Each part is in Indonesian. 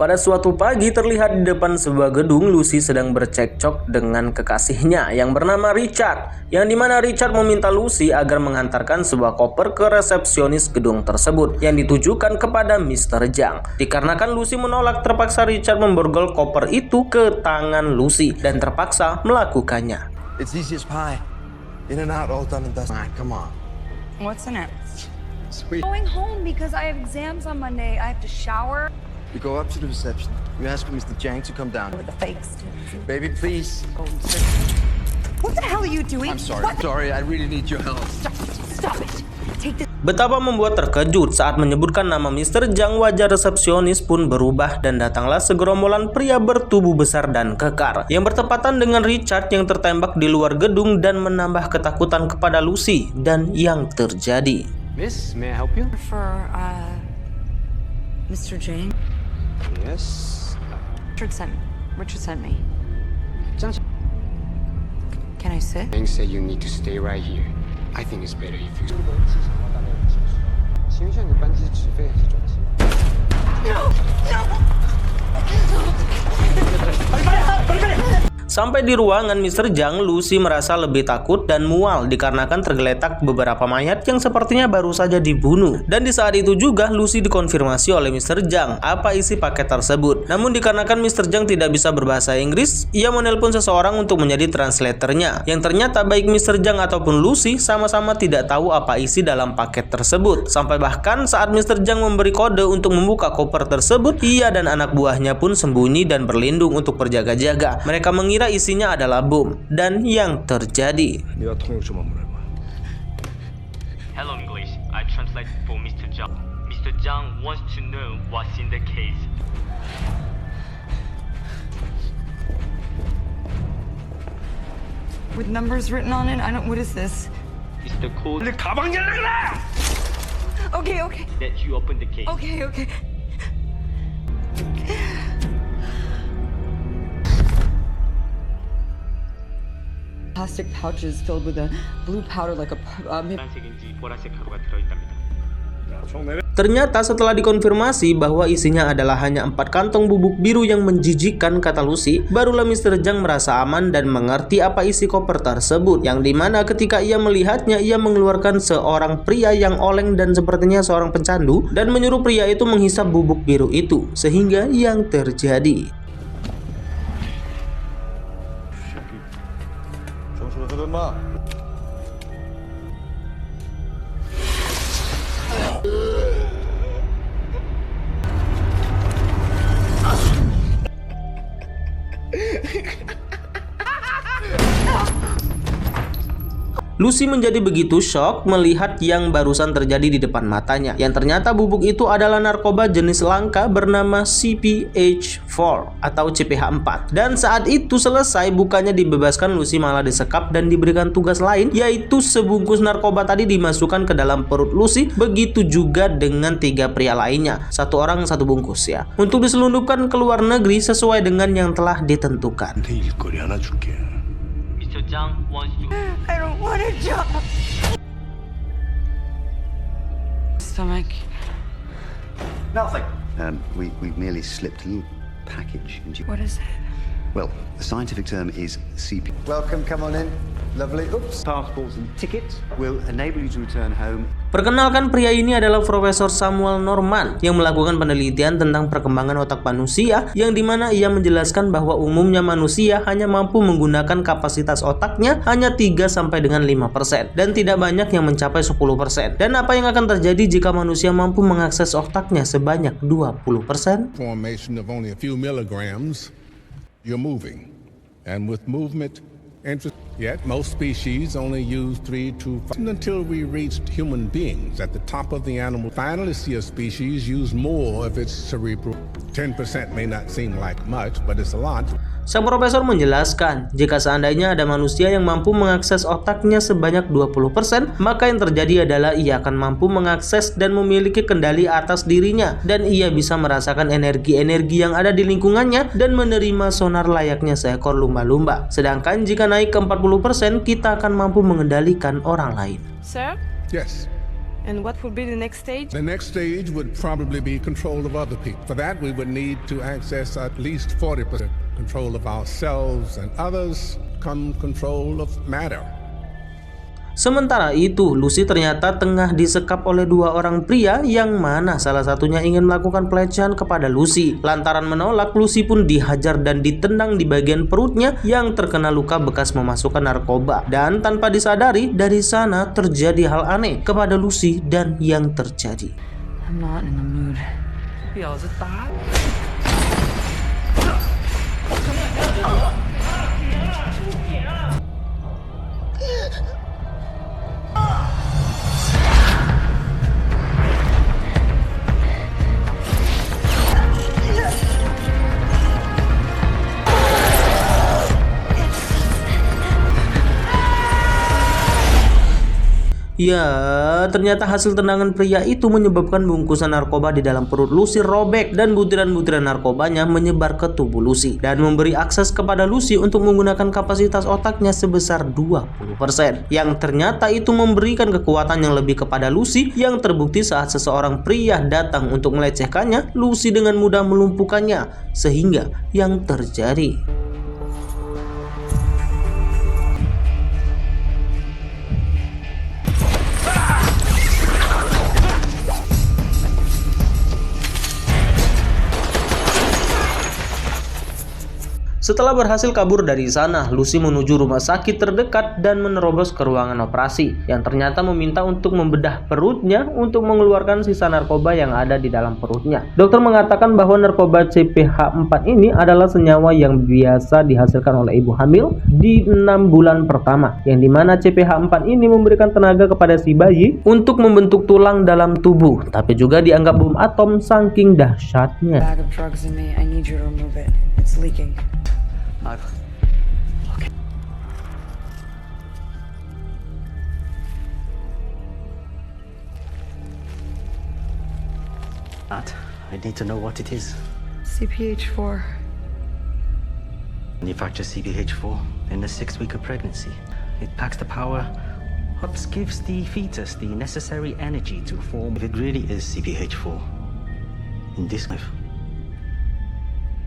Pada suatu pagi terlihat di depan sebuah gedung Lucy sedang bercekcok dengan kekasihnya yang bernama Richard, yang dimana Richard meminta Lucy agar mengantarkan sebuah koper ke resepsionis gedung tersebut yang ditujukan kepada Mr. Zhang. Dikarenakan Lucy menolak, terpaksa Richard memborgol koper itu ke tangan Lucy dan terpaksa melakukannya. It's easy as pie. In and out, all done and dusted. Come on. What's in it? Sweet. Going home because I have exams on Monday. I have to shower. You go up to the reception. You ask for Mr. Zhang to come down. With the fakes. Baby, please. What the hell are you doing? I'm sorry. What? Sorry, I really need your help. Stop it. Take this. Betapa membuat terkejut saat menyebutkan nama Mr. Zhang, wajah resepsionis pun berubah dan datanglah segerombolan pria bertubuh besar dan kekar yang bertepatan dengan Richard yang tertembak di luar gedung dan menambah ketakutan kepada Lucy dan yang terjadi. Miss, may I help you? For, Mr. Zhang? Yes. Richard sent me. Can I sit? Zhang said you need to stay right here. I think it's better if you. Sampai di ruangan Mr. Zhang, Lucy merasa lebih takut dan mual dikarenakan tergeletak beberapa mayat yang sepertinya baru saja dibunuh. Dan di saat itu juga Lucy dikonfirmasi oleh Mr. Zhang apa isi paket tersebut. Namun dikarenakan Mr. Zhang tidak bisa berbahasa Inggris, ia menelpon seseorang untuk menjadi translatornya. Yang ternyata baik Mr. Zhang ataupun Lucy sama-sama tidak tahu apa isi dalam paket tersebut. Sampai bahkan saat Mr. Zhang memberi kode untuk membuka koper tersebut, ia dan anak buahnya pun sembunyi dan berlindung untuk berjaga-jaga. Mereka mengira isinya adalah bom, dan yang terjadi. Hello English, I translate for Mr. Zhang. Mr. Zhang wants to know what's in the case. With numbers written on it? What is this? It's the code Okay. that you open the case. Okay. Plastic pouches filled with a blue powder like a 파란색인지 보라색 가루가 들어있답니다. Ternyata setelah dikonfirmasi bahwa isinya adalah hanya 4 kantong bubuk biru yang menjijikkan, kata Lucy, barulah Mr. Zhang merasa aman dan mengerti apa isi koper tersebut, yang dimana ketika ia melihatnya, ia mengeluarkan seorang pria yang oleng dan sepertinya seorang pencandu dan menyuruh pria itu menghisap bubuk biru itu, sehingga yang terjadi. Lucy menjadi begitu shock melihat yang barusan terjadi di depan matanya, yang ternyata bubuk itu adalah narkoba jenis langka bernama CPH4 atau CPH4. Dan saat itu selesai bukanya dibebaskan, Lucy malah disekap dan diberikan tugas lain, yaitu sebungkus narkoba tadi dimasukkan ke dalam perut Lucy. Begitu juga dengan 3 pria lainnya, 1 orang 1 bungkus ya, untuk diselundupkan ke luar negeri sesuai dengan yang telah ditentukan. Mr. Zhang wants to. I don't want a job. Stomach. Nothing. We merely slipped a little package into. What is it? Well, the scientific term is CP. Welcome, come on in. Lovely. Oops. Passports and tickets will enable you to return home. Perkenalkan, pria ini adalah Profesor Samuel Norman yang melakukan penelitian tentang perkembangan otak manusia, yang dimana ia menjelaskan bahwa umumnya manusia hanya mampu menggunakan kapasitas otaknya hanya 3 sampai dengan 5% dan tidak banyak yang mencapai 10%. Dan apa yang akan terjadi jika manusia mampu mengakses otaknya sebanyak 20%? Formation of only a few milligrams, you're moving, and with movement, yet most species only use 3 to 5 until we reached human beings at the top of the animal. Finally see a species use more of its cerebral. 10% may not seem like much, but it's a lot. Sang profesor menjelaskan, jika seandainya ada manusia yang mampu mengakses otaknya sebanyak 20%, maka yang terjadi adalah ia akan mampu mengakses dan memiliki kendali atas dirinya, dan ia bisa merasakan energi-energi yang ada di lingkungannya dan menerima sonar layaknya seekor lumba-lumba. Sedangkan jika naik ke 40%, kita akan mampu mengendalikan orang lain. Sir? Yes. And what would be the next stage? The next stage would probably be control of other people. For that, we would need to access at least 40% control of ourselves and others, come control of matter. Sementara itu, Lucy ternyata tengah disekap oleh dua orang pria yang mana salah satunya ingin melakukan pelecehan kepada Lucy. Lantaran menolak, Lucy pun dihajar dan ditendang di bagian perutnya yang terkena luka bekas memasukkan narkoba. Dan tanpa disadari, dari sana terjadi hal aneh kepada Lucy dan yang terjadi. I'm not in the mood. Ya, ternyata hasil tendangan pria itu menyebabkan bungkusan narkoba di dalam perut Lucy robek dan butiran-butiran narkobanya menyebar ke tubuh Lucy dan memberi akses kepada Lucy untuk menggunakan kapasitas otaknya sebesar 20%. Yang ternyata itu memberikan kekuatan yang lebih kepada Lucy yang terbukti saat seseorang pria datang untuk melecehkannya, Lucy dengan mudah melumpuhkannya sehingga yang terjadi. Setelah berhasil kabur dari sana, Lucy menuju rumah sakit terdekat dan menerobos ke ruangan operasi yang ternyata meminta untuk membedah perutnya untuk mengeluarkan sisa narkoba yang ada di dalam perutnya. Dokter mengatakan bahwa narkoba CPH4 ini adalah senyawa yang biasa dihasilkan oleh ibu hamil di 6 bulan pertama, yang dimana CPH4 ini memberikan tenaga kepada si bayi untuk membentuk tulang dalam tubuh, tapi juga dianggap bom atom saking dahsyatnya. Bag of drugs in me. I need you to remove it. It's leaking. Okay. I need to know what it is. CPH4. Manufacture CPH4 in the 6th week of pregnancy. It packs the power, helps gives the fetus the necessary energy to form. If it really is CPH4 in this life.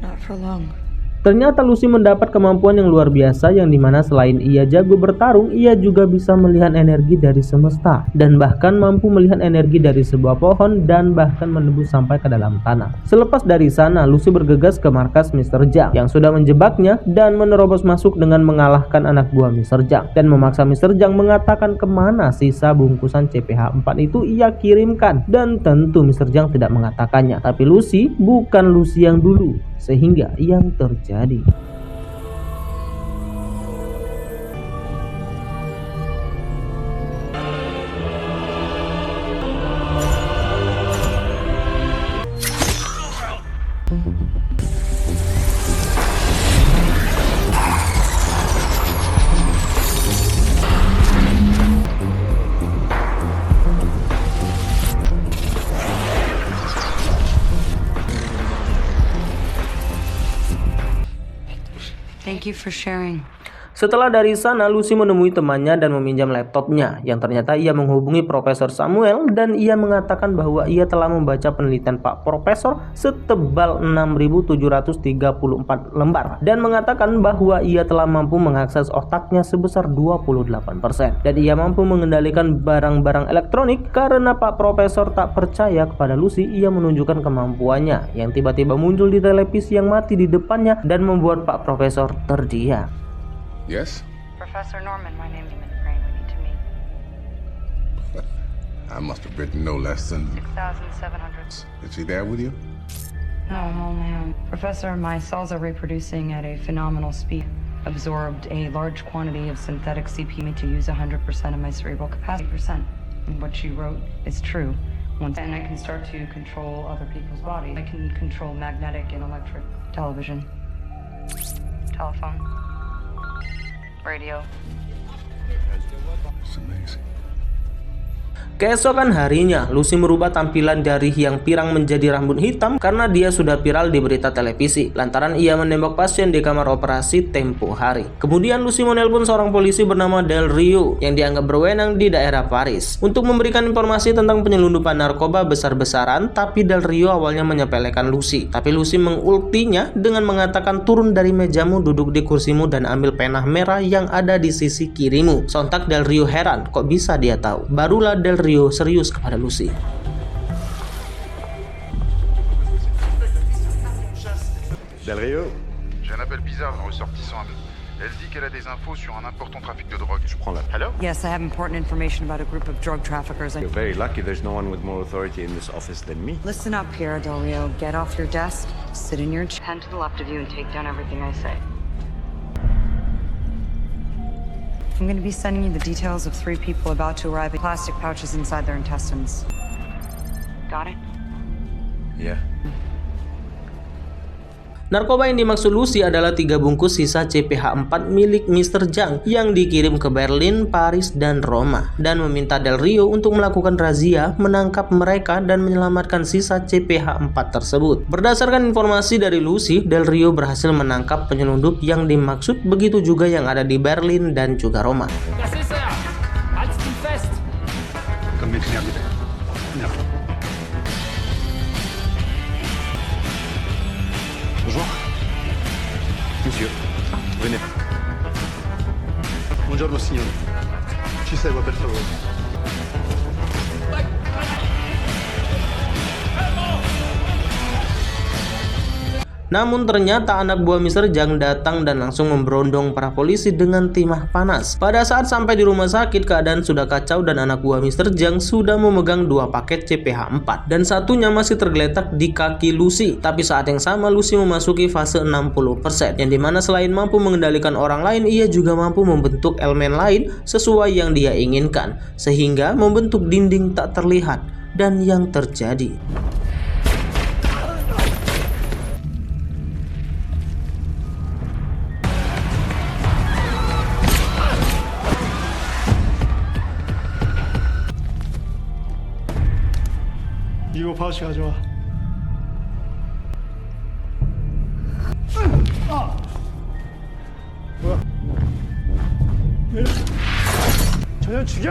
Not for long. Ternyata Lucy mendapat kemampuan yang luar biasa yang dimana selain ia jago bertarung, ia juga bisa melihat energi dari semesta dan bahkan mampu melihat energi dari sebuah pohon dan bahkan menembus sampai ke dalam tanah. Selepas dari sana, Lucy bergegas ke markas Mr. Zhang yang sudah menjebaknya dan menerobos masuk dengan mengalahkan anak buah Mr. Zhang dan memaksa Mr. Zhang mengatakan kemana sisa bungkusan CPH4 itu ia kirimkan, dan tentu Mr. Zhang tidak mengatakannya. Tapi Lucy bukan Lucy yang dulu, sehingga yang terjadi. Thank you for sharing. Setelah dari sana, Lucy menemui temannya dan meminjam laptopnya, yang ternyata ia menghubungi Profesor Samuel dan ia mengatakan bahwa ia telah membaca penelitian Pak Profesor setebal 6.734 lembar dan mengatakan bahwa ia telah mampu mengakses otaknya sebesar 28% dan ia mampu mengendalikan barang-barang elektronik. Karena Pak Profesor tak percaya kepada Lucy, ia menunjukkan kemampuannya yang tiba-tiba muncul di televisi yang mati di depannya dan membuat Pak Profesor terdiam. Yes? Professor Norman, my name is Crane. We need to meet. I must have written no less than... 6,700. Is he there with you? No, I'm on my own. Professor, my cells are reproducing at a phenomenal speed. Absorbed a large quantity of synthetic CP to use 100% of my cerebral capacity. And what she wrote is true. And I can start to control other people's bodies. I can control magnetic and electric television, telephone, radio. It's amazing. Keesokan harinya, Lucy merubah tampilan dari yang pirang menjadi rambut hitam karena dia sudah viral di berita televisi lantaran ia menembak pasien di kamar operasi tempo hari. Kemudian Lucy menelpon seorang polisi bernama Del Rio yang dianggap berwenang di daerah Paris untuk memberikan informasi tentang penyelundupan narkoba besar-besaran, tapi Del Rio awalnya menyepelekan Lucy. Tapi Lucy mengultinya dengan mengatakan, turun dari mejamu, duduk di kursimu dan ambil pena merah yang ada di sisi kirimu. Sontak Del Rio heran, kok bisa dia tahu? Barulah Del Rio serius kepada Lucy. Del Rio? J'ai un appel bizarre d'un ressortissant. Elle dit qu'elle a des infos sur un important trafic de drogue. Je prends la... Hello? Yes, I have important information about a group of drug traffickers. You're very lucky there's no one with more authority in this office than me. Listen up here, Del Rio. Get off your desk, sit in your chair, pen to the left of you, and take down everything I say. I'm going to be sending you the details of 3 people about to arrive in plastic pouches inside their intestines. Got it? Yeah. Narkoba yang dimaksud Lucy adalah 3 bungkus sisa CPH4 milik Mr. Zhang yang dikirim ke Berlin, Paris, dan Roma, dan meminta Del Rio untuk melakukan razia, menangkap mereka, dan menyelamatkan sisa CPH4 tersebut. Berdasarkan informasi dari Lucy, Del Rio berhasil menangkap penyelundup yang dimaksud, begitu juga yang ada di Berlin dan juga Roma. Bonjour. Monsieur, venez. Buongiorno signore. Ci segua per favore. Namun ternyata anak buah Mr. Zhang datang dan langsung memberondong para polisi dengan timah panas. Pada saat sampai di rumah sakit, keadaan sudah kacau dan anak buah Mr. Zhang sudah memegang 2 paket CPH4 dan satunya masih tergeletak di kaki Lucy. Tapi saat yang sama Lucy memasuki fase 60%, yang dimana selain mampu mengendalikan orang lain, ia juga mampu membentuk elemen lain sesuai yang dia inginkan, sehingga membentuk dinding tak terlihat. Dan yang terjadi, 이거 파우치 가져와. 뭐야? 저년 죽여!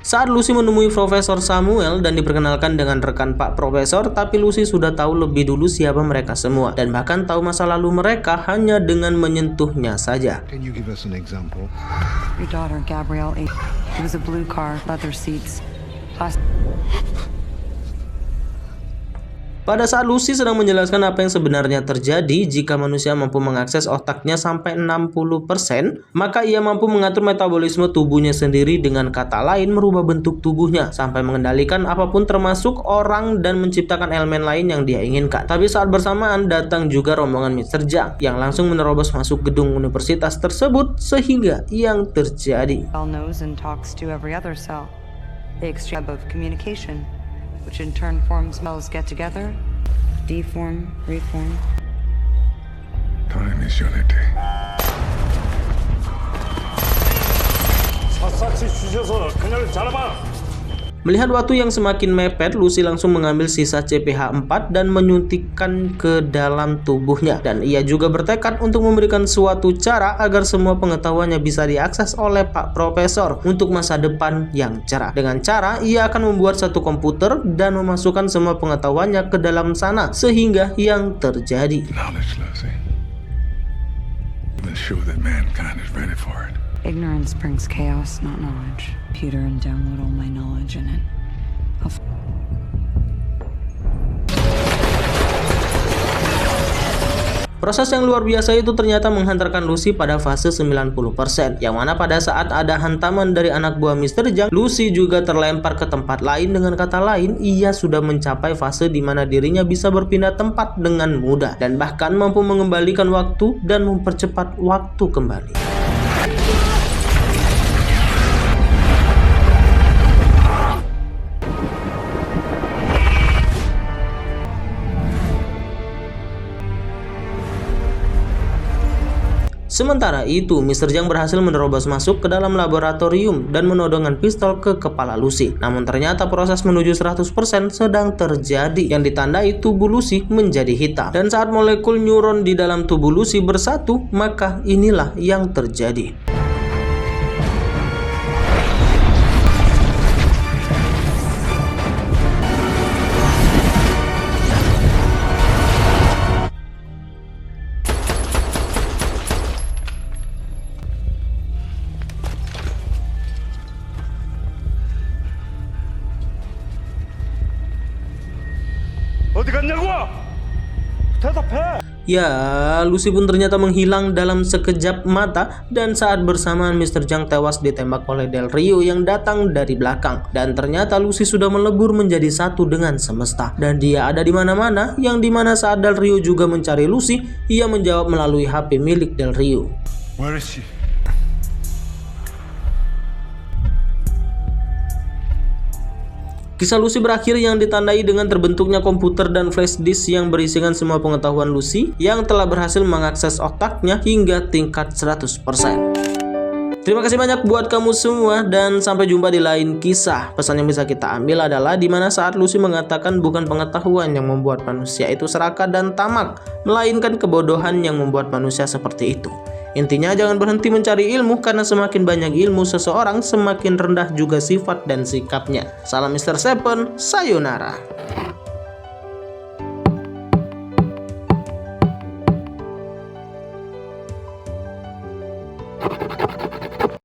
Saat Lucy menemui Profesor Samuel dan diperkenalkan dengan rekan Pak Profesor, tapi Lucy sudah tahu lebih dulu siapa mereka semua dan bahkan tahu masa lalu mereka hanya dengan menyentuhnya saja. Can you give us an example? Your daughter, Gabrielle, it was a blue car, leather seats, plastic. Pada saat Lucy sedang menjelaskan apa yang sebenarnya terjadi jika manusia mampu mengakses otaknya sampai 60%, maka ia mampu mengatur metabolisme tubuhnya sendiri, dengan kata lain merubah bentuk tubuhnya sampai mengendalikan apapun termasuk orang dan menciptakan elemen lain yang dia inginkan. Tapi saat bersamaan datang juga rombongan Mr. Zhang yang langsung menerobos masuk gedung universitas tersebut, sehingga yang terjadi, Cell knows and talks to every other cell. They exchange of communication, which in turn forms cells get together, deform, reform. Time is unity. 샅샅이 쑤셔서 그녀를 잡아봐. Melihat waktu yang semakin mepet, Lucy langsung mengambil sisa CPH4 dan menyuntikkan ke dalam tubuhnya. Dan ia juga bertekad untuk memberikan suatu cara agar semua pengetahuannya bisa diakses oleh Pak Profesor untuk masa depan yang cerah. Dengan cara, ia akan membuat satu komputer dan memasukkan semua pengetahuannya ke dalam sana, sehingga yang terjadi. Knowledge, Lucy. Even sure that mankind is ready for it. Ignorance brings chaos, not knowledge. Computer and download all my knowledge in it. Proses yang luar biasa itu ternyata menghantarkan Lucy pada fase 90%, yang mana pada saat ada hantaman dari anak buah Mr. Zhang, Lucy juga terlempar ke tempat lain. Dengan kata lain, ia sudah mencapai fase di mana dirinya bisa berpindah tempat dengan mudah dan bahkan mampu mengembalikan waktu dan mempercepat waktu kembali. Sementara itu, Mr. Zhang berhasil menerobos masuk ke dalam laboratorium dan menodongkan pistol ke kepala Lucy. Namun ternyata proses menuju 100% sedang terjadi, yang ditandai tubuh Lucy menjadi hitam. Dan saat molekul neuron di dalam tubuh Lucy bersatu, maka inilah yang terjadi. 어디 갔냐고? 대답해! Ya, Lucy pun ternyata menghilang dalam sekejap mata dan saat bersamaan Mr. Zhang tewas ditembak oleh Del Rio yang datang dari belakang. Dan ternyata Lucy sudah melebur menjadi satu dengan semesta dan dia ada di mana-mana, yang dimana saat Del Rio juga mencari Lucy, ia menjawab melalui HP milik Del Rio. Where is she? Kisah Lucy berakhir yang ditandai dengan terbentuknya komputer dan flash disk yang berisikan semua pengetahuan Lucy yang telah berhasil mengakses otaknya hingga tingkat 100%. Terima kasih banyak buat kamu semua dan sampai jumpa di lain kisah. Pesan yang bisa kita ambil adalah di mana saat Lucy mengatakan bukan pengetahuan yang membuat manusia itu serakah dan tamak, melainkan kebodohan yang membuat manusia seperti itu. Intinya jangan berhenti mencari ilmu, karena semakin banyak ilmu seseorang, semakin rendah juga sifat dan sikapnya. Salam Mr. Seven, sayonara.